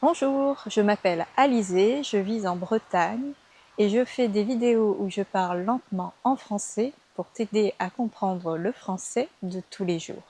Bonjour, je m'appelle Alizée, je vis en Bretagne et je fais des vidéos où je parle lentement en français pour t'aider à comprendre le français de tous les jours.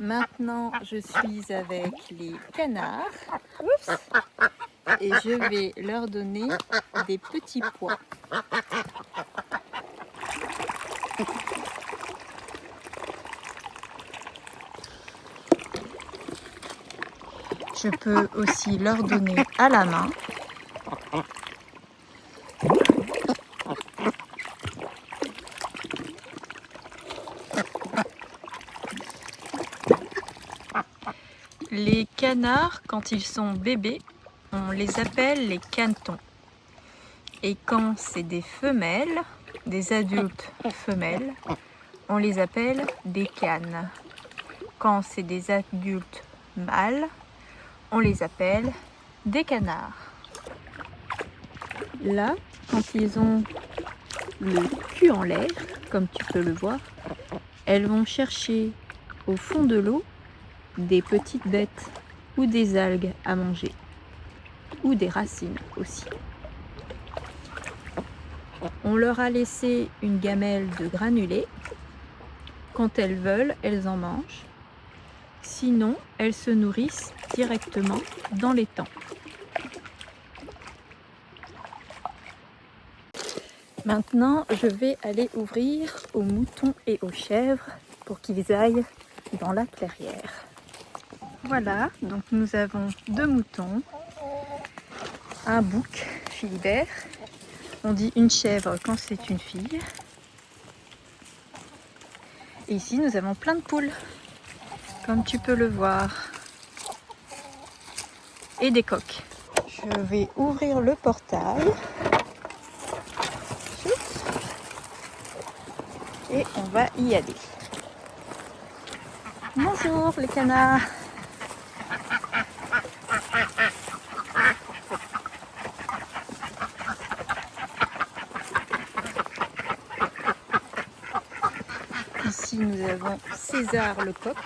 Maintenant, je suis avec les canards. Oups. Et je vais leur donner des petits pois. Je peux aussi leur donner à la main. Les canards, quand ils sont bébés, on les appelle les canetons. Et quand c'est des femelles, des adultes femelles, on les appelle des canes. Quand c'est des adultes mâles, on les appelle des canards. Là, quand ils ont le cul en l'air, comme tu peux le voir, elles vont chercher au fond de l'eau des petites bêtes ou des algues à manger, ou des racines aussi. On leur a laissé une gamelle de granulés. Quand elles veulent, elles en mangent. Sinon, elles se nourrissent directement dans l'étang. Maintenant, je vais aller ouvrir aux moutons et aux chèvres pour qu'ils aillent dans la clairière. Voilà, donc nous avons 2 moutons, un bouc, Philibert. On dit une chèvre quand c'est une fille. Et ici, nous avons plein de poules, comme tu peux le voir. Et des coqs. Je vais ouvrir le portail. Et on va y aller. Bonjour les canards. Ici nous avons César le coq.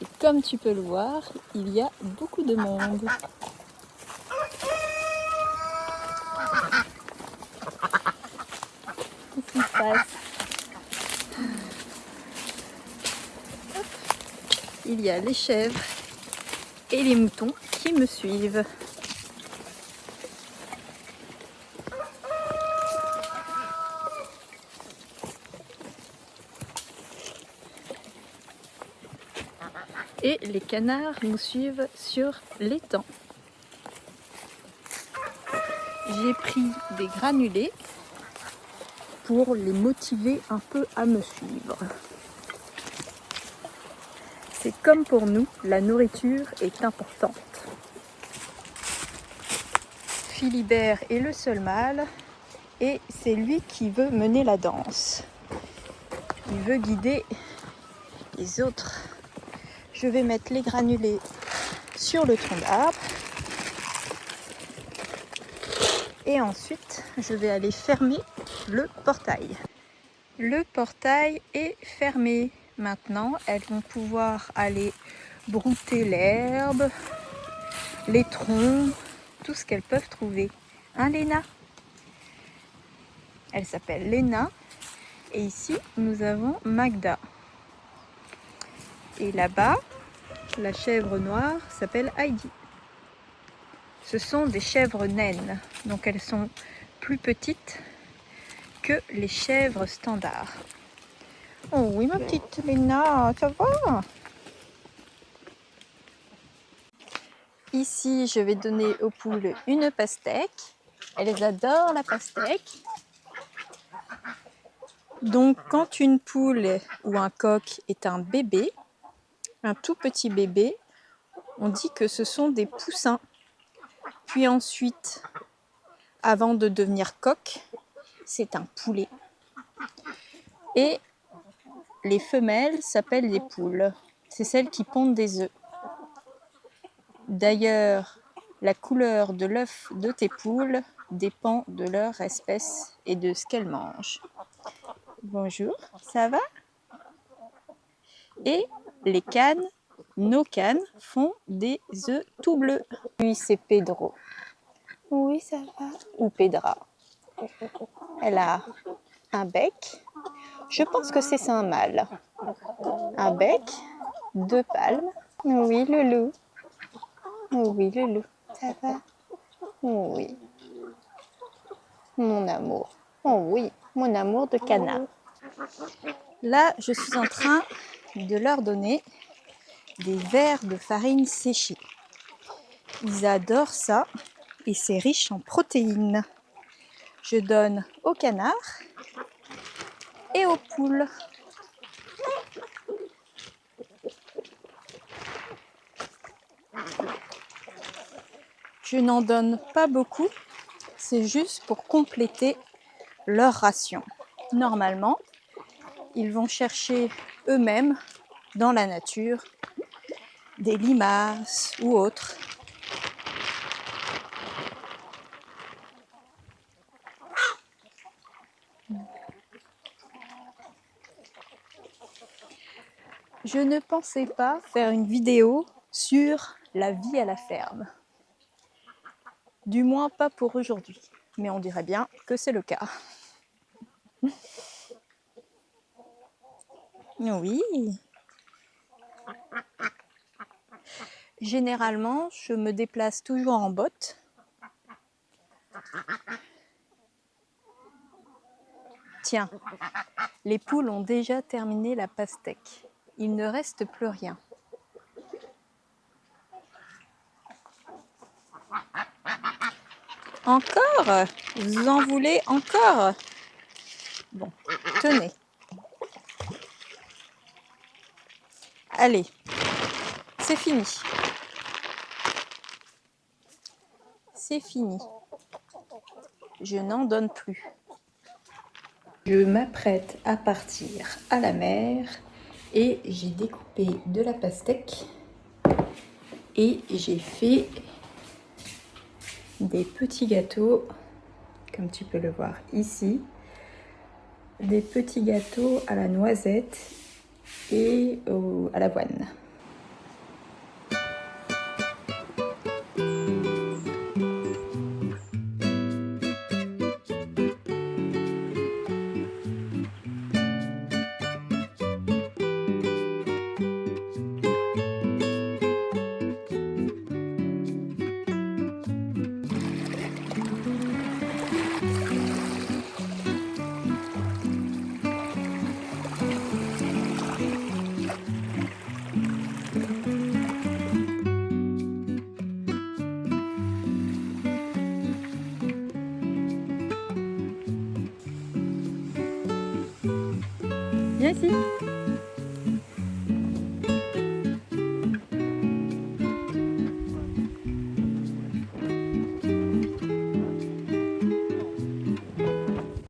Et comme tu peux le voir, il y a beaucoup de monde. Qu'est-ce qui se passe? Il y a les chèvres et les moutons qui me suivent. Et les canards nous suivent sur l'étang. J'ai pris des granulés pour les motiver un peu à me suivre. C'est comme pour nous, la nourriture est importante. Philibert est le seul mâle et c'est lui qui veut mener la danse. Il veut guider les autres. Je vais mettre les granulés sur le tronc d'arbre. Et ensuite, je vais aller fermer le portail. Le portail est fermé. Maintenant, elles vont pouvoir aller brouter l'herbe, les troncs, tout ce qu'elles peuvent trouver. Hein, Léna? Elle s'appelle Léna. Et ici, nous avons Magda. Et là-bas, la chèvre noire s'appelle Heidi. Ce sont des chèvres naines, donc elles sont plus petites que les chèvres standards. Oh oui, ma petite Léna, ça va? Ici, je vais donner aux poules une pastèque. Elles adorent la pastèque. Donc, quand une poule ou un coq est un bébé, un tout petit bébé, On dit que ce sont des poussins. Puis ensuite, avant de devenir coq, c'est un poulet. Et les femelles s'appellent les poules. C'est celles qui pondent des œufs. D'ailleurs, la couleur de l'œuf de tes poules dépend de leur espèce et de ce qu'elles mangent. Bonjour, ça va? Et les canes, nos canes, font des œufs tout bleus. Lui, c'est Pedro. Oui, ça va. Ou Pedra. Elle a un bec. Je pense que c'est un mâle. Un bec, 2 palmes. Oui, le loup. Oui, le loup. Ça va? Oui. Mon amour. Oh oui, mon amour de canard. Là, je suis en train de leur donner des verres de farine séchée. Ils adorent ça et c'est riche en protéines. Je donne aux canards et aux poules. Je n'en donne pas beaucoup, c'est juste pour compléter leur ration. Normalement, ils vont chercher eux-mêmes dans la nature des limaces ou autres. Je ne pensais pas faire une vidéo sur la vie à la ferme. Du moins pas pour aujourd'hui, mais on dirait bien que c'est le cas. Oui. Généralement, je me déplace toujours en botte. Tiens, les poules ont déjà terminé la pastèque. Il ne reste plus rien. Encore? Vous en voulez encore? Bon, tenez. Allez, c'est fini. C'est fini. Je n'en donne plus. Je m'apprête à partir à la mer et j'ai découpé de la pastèque et j'ai fait des petits gâteaux, comme tu peux le voir ici, des petits gâteaux à la noisette et à l'avoine. Viens ici.